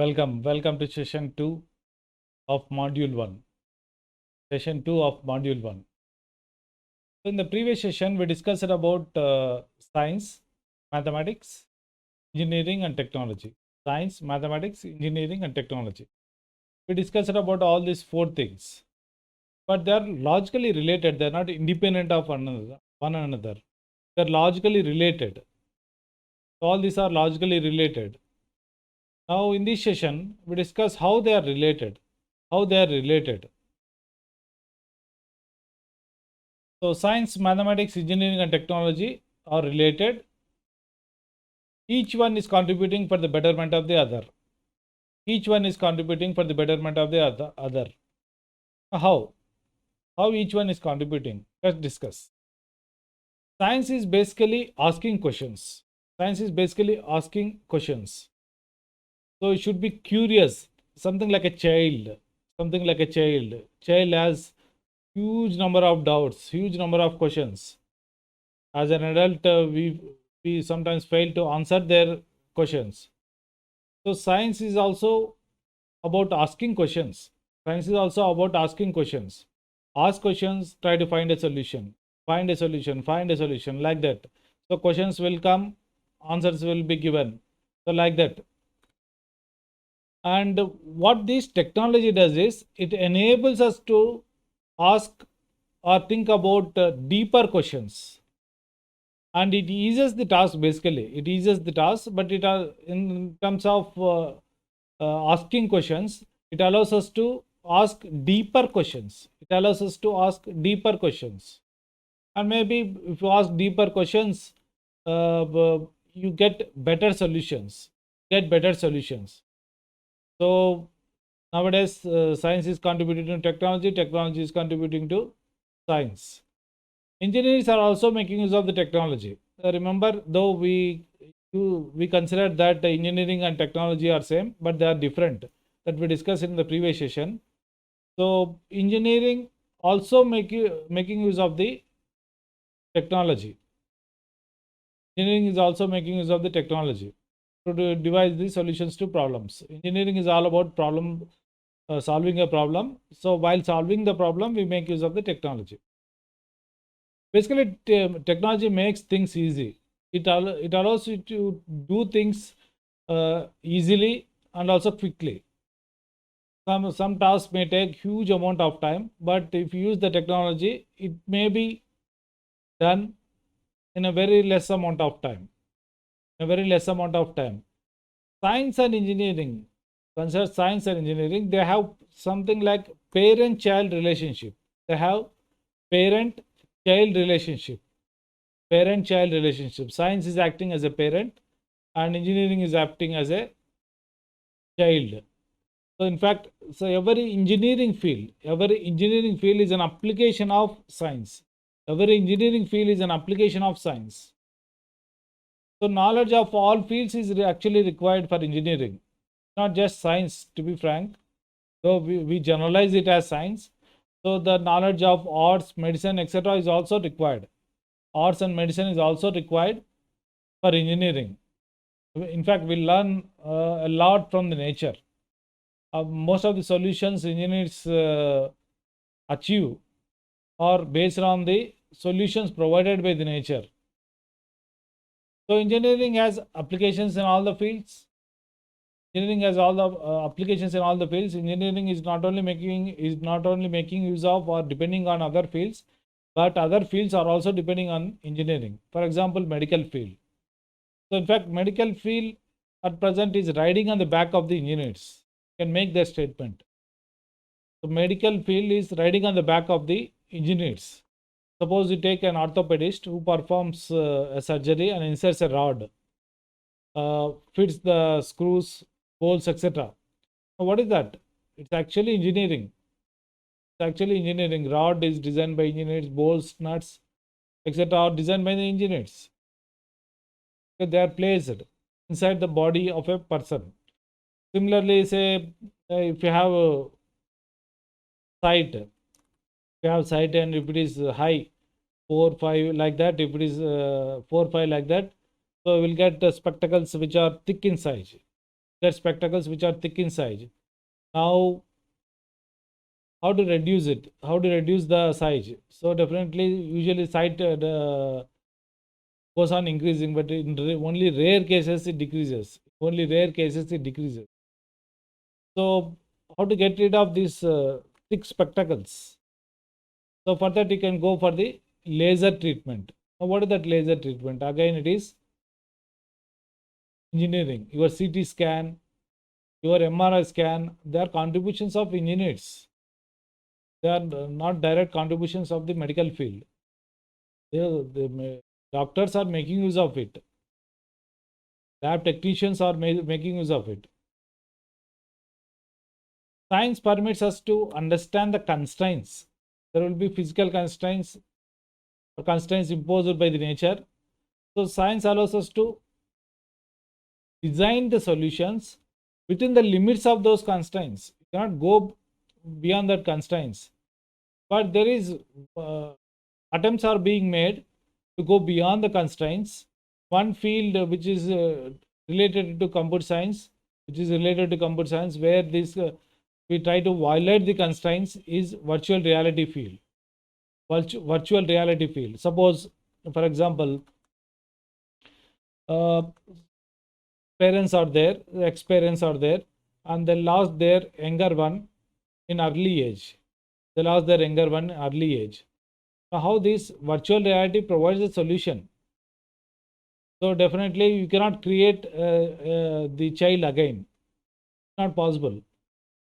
Welcome to session 2 of module 1. Session 2 of module 1. So in the previous session, we discussed about science, mathematics, engineering and technology. Science, mathematics, engineering and technology. We discussed about all these four things, but they are logically related. They are not independent of one another. They are logically related. All these are logically related. Now in this session, we discuss how they are related. How they are related. So science, mathematics, engineering and technology are related. Each one is contributing for the betterment of the other. Each one is contributing for the betterment of the other. How? How each one is contributing? Let's discuss. Science is basically asking questions. Science is basically asking questions. So it should be curious, something like a child. Something like a child. Child has huge number of doubts, huge number of questions. As an adult, we sometimes fail to answer their questions. So science is also about asking questions. Science is also about asking questions. Ask questions, try to find a solution. Find a solution, find a solution, like that. So questions will come, answers will be given. So like that. And what this technology does is, it enables us to ask or think about deeper questions. And it eases the task. Basically it eases the task, but it in terms of asking questions, it allows us to ask deeper questions. It allows us to ask deeper questions. And maybe if you ask deeper questions, you get better solutions. So nowadays science is contributing to technology, technology is contributing to science. Engineers are also making use of the technology. Remember, though we consider that engineering and technology are same, but they are different. That we discussed in the previous session. So engineering also making use of the technology. Engineering is also making use of the technology to devise the solutions to problems. Engineering is all about solving a problem. So while solving the problem, we make use of the technology. Basically, technology makes things easy. It allows you to do things easily and also quickly. Some tasks may take huge amount of time, but if you use the technology, it may be done in a very less amount of time. Science and engineering, consider science and engineering, they have something like parent-child relationship. They have parent-child relationship. Science is acting as a parent and engineering is acting as a child. So in fact, every engineering field is an application of science. So knowledge of all fields is actually required for engineering, not just science, to be frank. So we generalize it as science. So the knowledge of arts, medicine, etc. is also required. Arts and medicine is also required for engineering. In fact, we learn a lot from the nature. Most of the solutions engineers achieve are based on the solutions provided by the nature. So engineering has applications in all the fields. Engineering is not only making use of or depending on other fields, but other fields are also depending on engineering. For example, medical field. So in fact, medical field at present is riding on the back of the engineers. You can make that statement. So medical field is riding on the back of the engineers. Suppose you take an orthopedist who performs a surgery and inserts a rod, fits the screws, bolts, etc. What is that? It's actually engineering. Rod is designed by engineers, bolts, nuts, etc. are designed by the engineers. They are placed inside the body of a person. Similarly, say if you have a sight, and if it is high, 4, 5 like that, if it is 4, 5 like that, so we'll get spectacles which are thick in size. get spectacles which are thick in size. Now, how to reduce it? How to reduce the size? So definitely, usually sight goes on increasing, but in only rare cases it decreases. Only rare cases it decreases. So how to get rid of these thick spectacles? So for that you can go for the laser treatment. Now what is that laser treatment? Again it is engineering. Your CT scan, your MRI scan, they are contributions of engineers. They are not direct contributions of the medical field. The doctors are making use of it. Lab technicians are making use of it. Science permits us to understand the constraints. There will be physical constraints or constraints imposed by the nature. So science allows us to design the solutions within the limits of those constraints. You cannot go beyond that constraints. But there is attempts are being made to go beyond the constraints. One field which is related to computer science, where this we try to violate the constraints is virtual reality field. Virtual reality field. Suppose, for example, parents are there, ex-parents are there, and they lost their younger one in early age. Now, how this virtual reality provides a solution? So definitely you cannot create the child again. Not possible.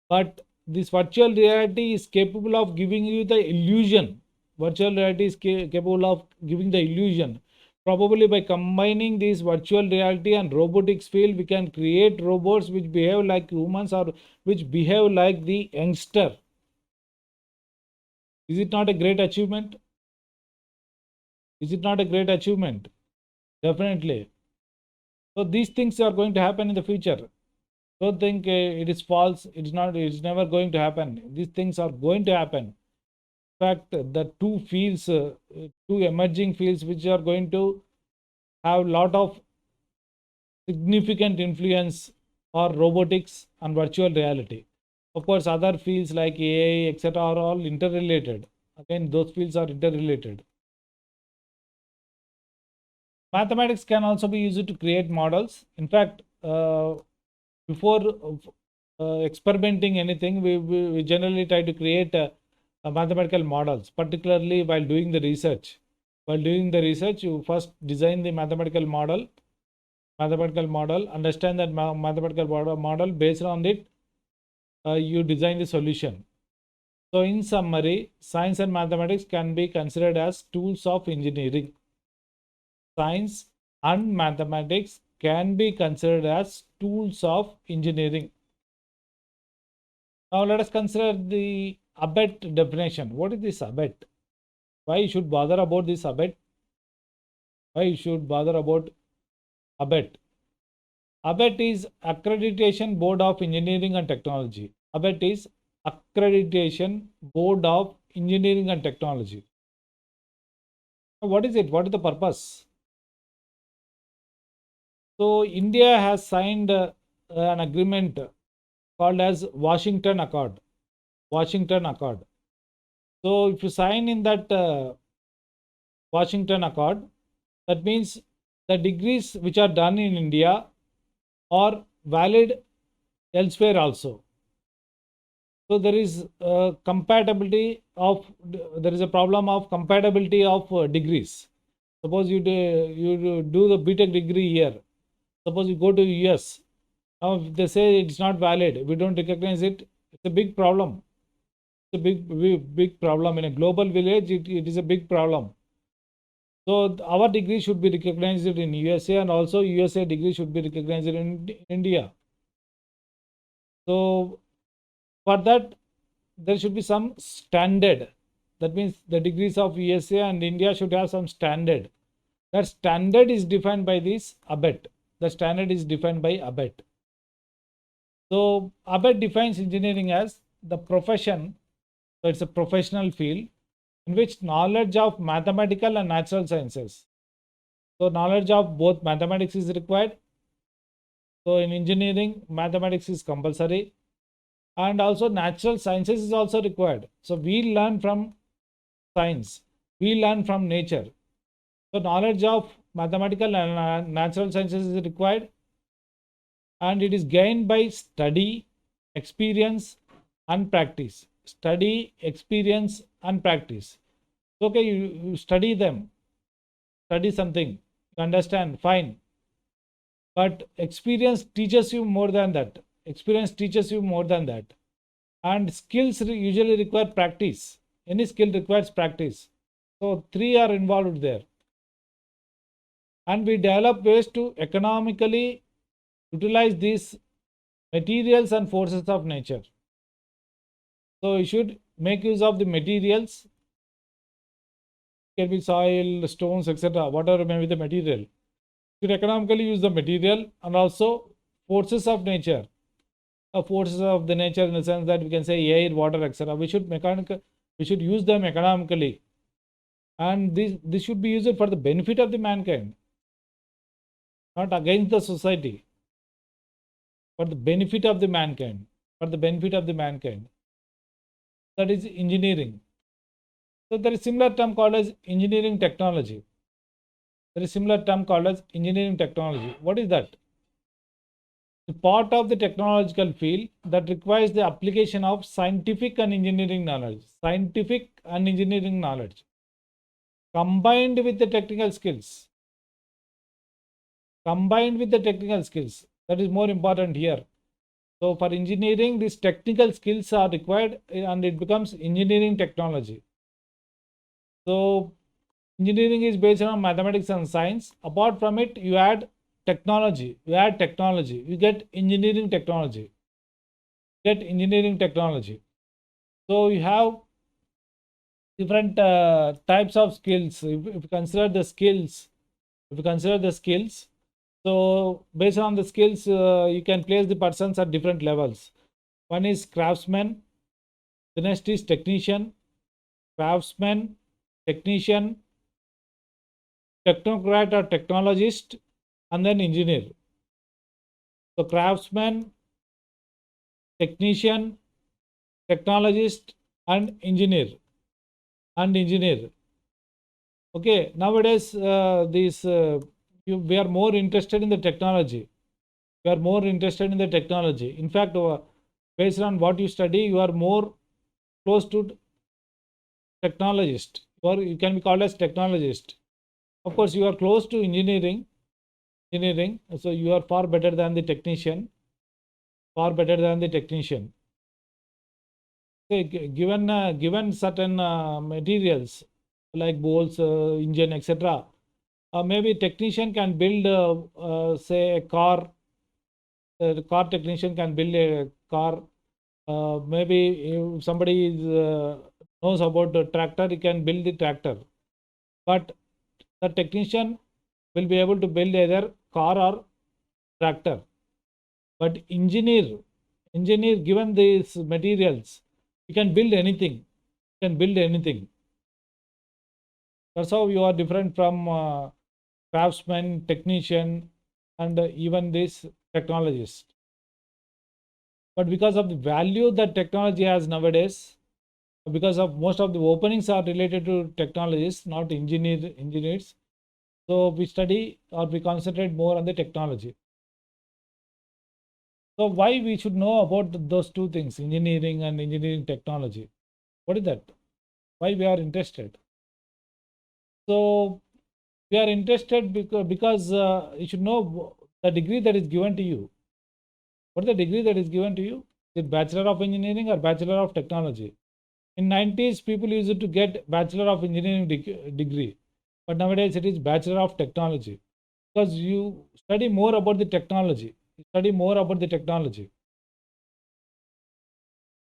But this virtual reality is capable of giving you the illusion. Virtual reality is capable of giving the illusion. Probably by combining this virtual reality and robotics field, we can create robots which behave like humans or which behave like the youngster. Is it not a great achievement? Is it not a great achievement? Definitely. So these things are going to happen in the future. Don't think it is false. It's not. It's never going to happen. These things are going to happen. In fact, the two fields, two emerging fields, which are going to have a lot of significant influence, are robotics and virtual reality. Of course, other fields like AI, etc., are all interrelated. Again, those fields are interrelated. Mathematics can also be used to create models. In fact, before experimenting anything, we generally try to create mathematical models, particularly while doing the research. While doing the research, you first design the mathematical model, understand that mathematical model, based on it, you design the solution. So in summary, science and mathematics can be considered as tools of engineering. Science and mathematics can be considered as tools of engineering. Now let us consider the ABET definition. What is this ABET? Why you should bother about this ABET? Why you should bother about ABET? ABET is Accreditation Board of Engineering and Technology. ABET is Accreditation Board of Engineering and Technology. What is it? What is the purpose? So India has signed an agreement called as Washington Accord. Washington Accord. So if you sign in that Washington Accord, that means the degrees which are done in India are valid elsewhere also. So there is compatibility of, there is a problem of compatibility of degrees. Suppose you do the BTech degree here. Suppose you go to US. Now if they say it's not valid, we don't recognize it, it's a big problem. It's a big problem. In a global village, it is a big problem. So our degree should be recognized in USA, and also USA degree should be recognized in India. So for that, there should be some standard. That means the degrees of USA and India should have some standard. That standard is defined by this ABET. The standard is defined by ABET. So ABET defines engineering as the profession. So it's a professional field in which knowledge of mathematical and natural sciences. So knowledge of both mathematics is required So in engineering, mathematics is compulsory, and also natural sciences is also required. So we learn from science, we learn from nature. So knowledge of mathematical and natural sciences is required, and it is gained by study, experience, and practice. Study, experience, and practice. Okay, you study them, study something, you understand, fine. But experience teaches you more than that. Experience teaches you more than that. And skills usually require practice. Any skill requires practice. So three are involved there. And we develop ways to economically utilize these materials and forces of nature. So you should make use of the materials. It can be soil, stones, etc. Whatever may be the material. You should economically use the material, and also forces of nature. Forces of the nature in the sense that we can say air, water, etc. We should use them economically, and this should be used for the benefit of the mankind, not against the society, for the benefit of the mankind, for the benefit of the mankind. That is engineering. So there is similar term called as engineering technology. There is similar term called as engineering technology. What is that? The part of the technological field that requires the application of scientific and engineering knowledge. Scientific and engineering knowledge combined with the technical skills. Combined with the technical skills. That is more important here. So for engineering, these technical skills are required, and it becomes engineering technology. So engineering is based on mathematics and science. Apart from it, you add technology. You get engineering technology. So you have different types of skills. If you consider the skills, so based on the skills, you can place the persons at different levels. One is craftsman, the next is technician, craftsman, technician, technocrat or technologist, and then engineer. So craftsman, technician, technologist, and engineer. Okay, nowadays we are more interested in the technology. In fact, based on what you study, you are more close to technologist, or you can be called as technologist. Of course, you are close to engineering, so you are far better than the technician. Okay, given certain materials like bolts, engine, etc. Maybe technician can build, say, a car. The car technician can build a car. Maybe if somebody knows about the tractor, he can build the tractor. But the technician will be able to build either car or tractor. But engineer, given these materials, he can build anything. That's how you are different from craftsman, technician, and even this technologist. But because of the value that technology has nowadays, because of most of the openings are related to technologists, not engineers. So we study or we concentrate more on the technology. So why we should know about those two things, engineering and engineering technology? What is that? Why we are interested? So we are interested because you should know the degree that is given to you. What is the degree that is given to you? Is it Bachelor of Engineering or Bachelor of Technology? In 90s, people used to get Bachelor of Engineering degree, but nowadays it is Bachelor of Technology, because you study more about the technology.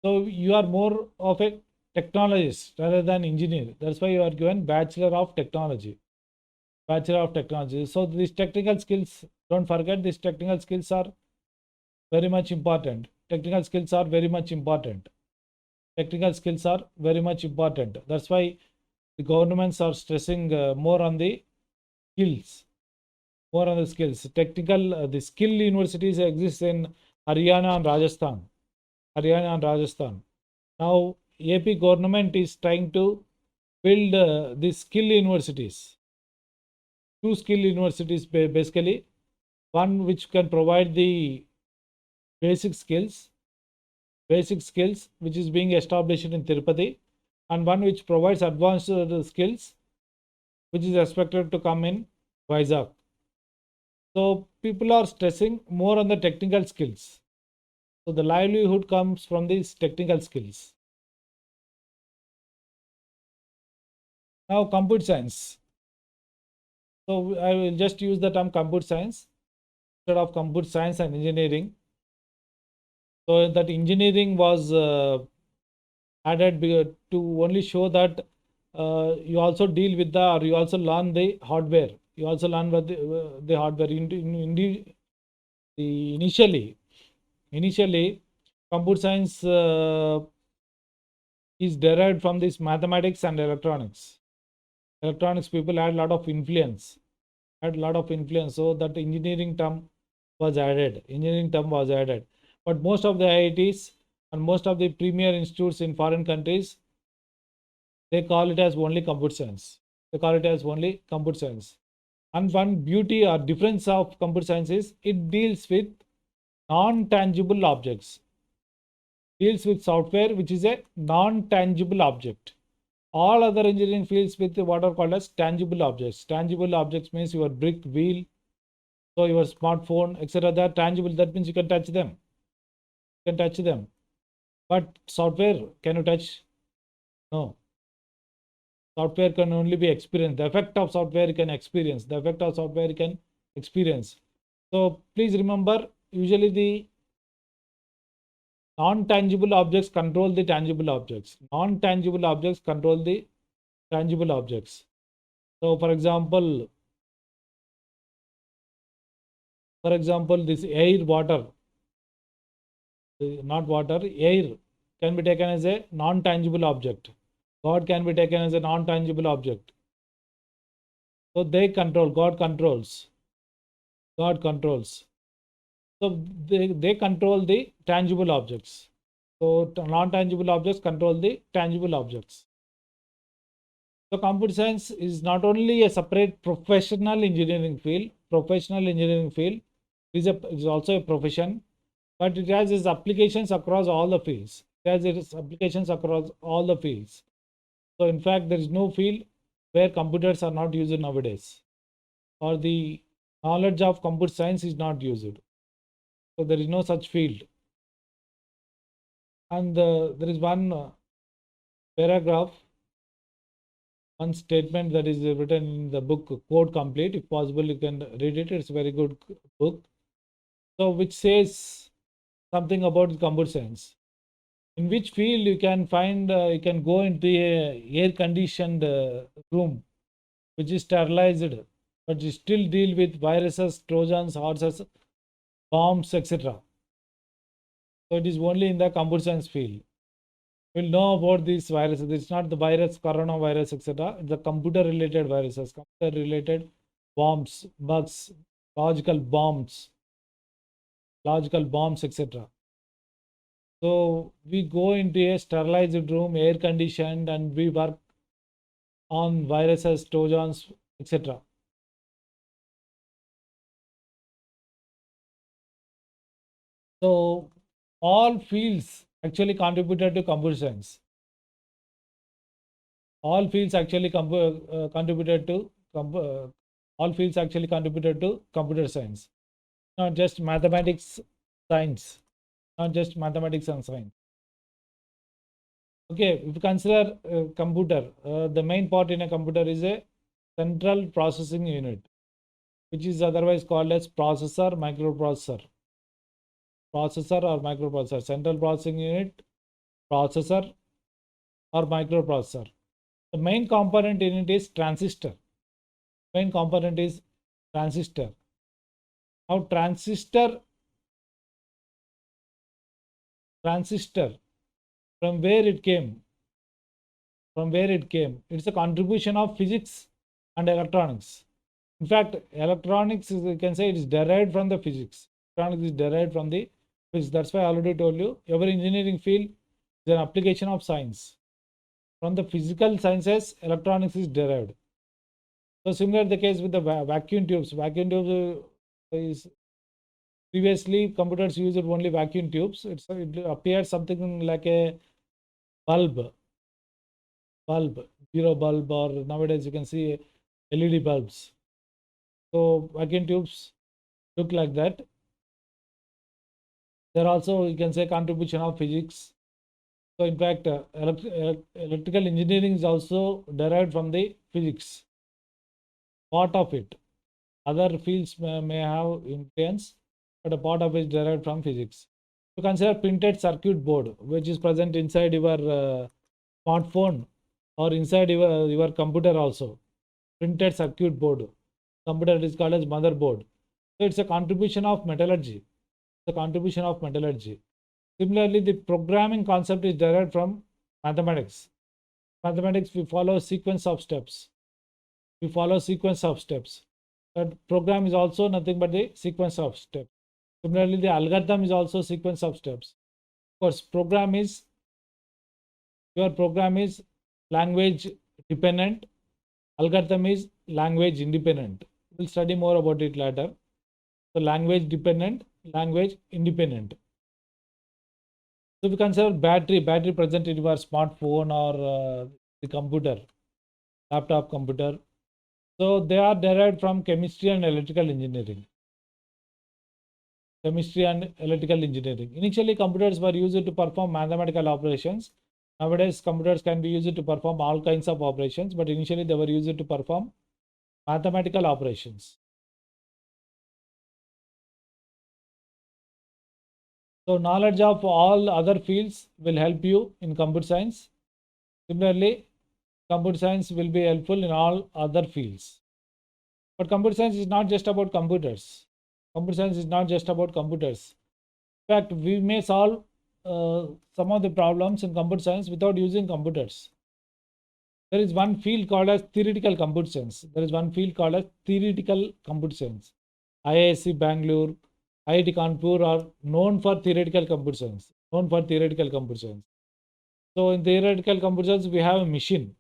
So you are more of a technologist rather than engineer. That's why you are given Bachelor of Technology. So these technical skills, don't forget, these technical skills are very much important. That's why the governments are stressing more on the skills. More on the skills. The skill universities exist in Haryana and Rajasthan. Haryana and Rajasthan. Now, AP government is trying to build the skill universities. Two skill universities basically. One which can provide the basic skills, which is being established in Tirupati, and one which provides advanced skills, which is expected to come in Vizag. So people are stressing more on the technical skills. So the livelihood comes from these technical skills. Now computer science. So I will just use the term computer science instead of computer science and engineering. So that engineering was added to only show that you also deal with or you also learn the hardware. You also learn what the hardware. Initially, computer science is derived from this mathematics and electronics. Electronics people had a lot of influence. So that engineering term was added. But most of the IITs and most of the premier institutes in foreign countries, they call it as only computer science. And one beauty or difference of computer science is it deals with non-tangible objects. Deals with software which is a non-tangible object. All other engineering fields with what are called as tangible objects. Tangible objects means your brick, wheel, so your smartphone, etc. They are tangible. That means you can touch them. But software, can you touch? No. Software can only be experienced. The effect of software you can experience. So please remember, usually the non-tangible objects control the tangible objects. Non-tangible objects control the tangible objects. So for example, this air, water, not water, air can be taken as a non-tangible object. God can be taken as a non-tangible object. So God controls. So they control the tangible objects. So non-tangible objects control the tangible objects. So computer science is not only a separate professional engineering field, it is also a profession, but it has its applications across all the fields. So in fact, there is no field where computers are not used nowadays, or the knowledge of computer science is not used. So there is no such field. And there is one paragraph, one statement that is written in the book Code Complete. If possible, you can read it. It's a very good book. So which says something about computer science. In which field you can find, you can go into a air-conditioned room, which is sterilized, but you still deal with viruses, trojans, horses, bombs, etc. So it is only in the computer science field. We'll know about these viruses. It's not the virus, coronavirus, etc. It's the computer-related viruses, computer-related bombs, bugs, logical bombs, etc. So we go into a sterilized room, air-conditioned, and we work on viruses, trojans, etc. So all fields actually contributed to computer science. All fields actually contributed to computer science, not just mathematics, science, not just mathematics and science. Okay, if you consider computer, the main part in a computer is a central processing unit, which is otherwise called as processor, microprocessor. Central processing unit, processor or microprocessor. The main component in it is transistor. Now transistor, from where it came? It's a contribution of physics and electronics. In fact, electronics is, you can say it is derived from the physics. Electronics is derived from the physics. That's why I already told you, every engineering field is an application of science. From the physical sciences, electronics is derived. So similar the case with the vacuum tubes. Vacuum tubes is previously computers used only vacuum tubes. It appears something like a bulb, zero bulb, or nowadays you can see LED bulbs. So vacuum tubes look like that. There also you can say contribution of physics. So in fact, electrical engineering is also derived from the physics. Part of it. Other fields may have influence, but a part of it is derived from physics. So consider printed circuit board, which is present inside your smartphone or inside your computer also. Printed circuit board. Computer is called as motherboard. So it's a contribution of metallurgy. The contribution of metallurgy. Similarly, the programming concept is derived from mathematics. Mathematics, we follow sequence of steps. We follow sequence of steps. That program is also nothing but the sequence of steps. Similarly, the algorithm is also sequence of steps. Of course, your program is language dependent. Algorithm is language independent. We'll study more about it later. So language dependent, language independent. So we consider battery present in your smartphone or the computer, laptop computer. So they are derived from chemistry and electrical engineering. Chemistry and electrical engineering. Initially, computers were used to perform mathematical operations. Nowadays, computers can be used to perform all kinds of operations, but initially they were used to perform mathematical operations. So knowledge of all other fields will help you in computer science. Similarly, computer science will be helpful in all other fields. But computer science is not just about computers. Computer science is not just about computers. In fact, we may solve some of the problems in computer science without using computers. There is one field called as theoretical computer science. There is one field called as theoretical computer science. IISc Bangalore, IIT Kanpur are known for theoretical computer science. Known for theoretical computer science. So in theoretical computer science, we have a machine.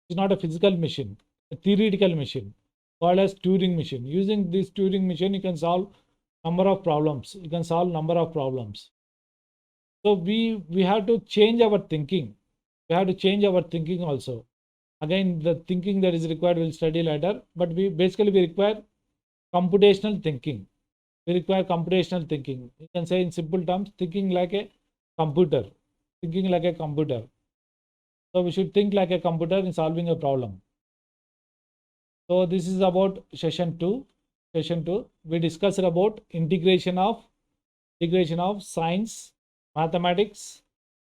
It's not a physical machine, a theoretical machine called as Turing machine. Using this Turing machine, you can solve number of problems. You can solve number of problems. So we have to change our thinking. We have to change our thinking also. Again, the thinking that is required we'll study later. But we require computational thinking. We require computational thinking. You can say in simple terms, thinking like a computer. Thinking like a computer. So we should think like a computer in solving a problem. So this is about session 2. Session 2, we discussed about integration of science, mathematics,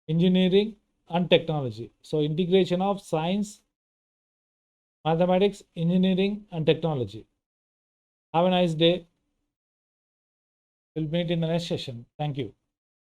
engineering, and technology. So integration of science, mathematics, engineering, and technology. Have a nice day. We'll meet in the next session. Thank you.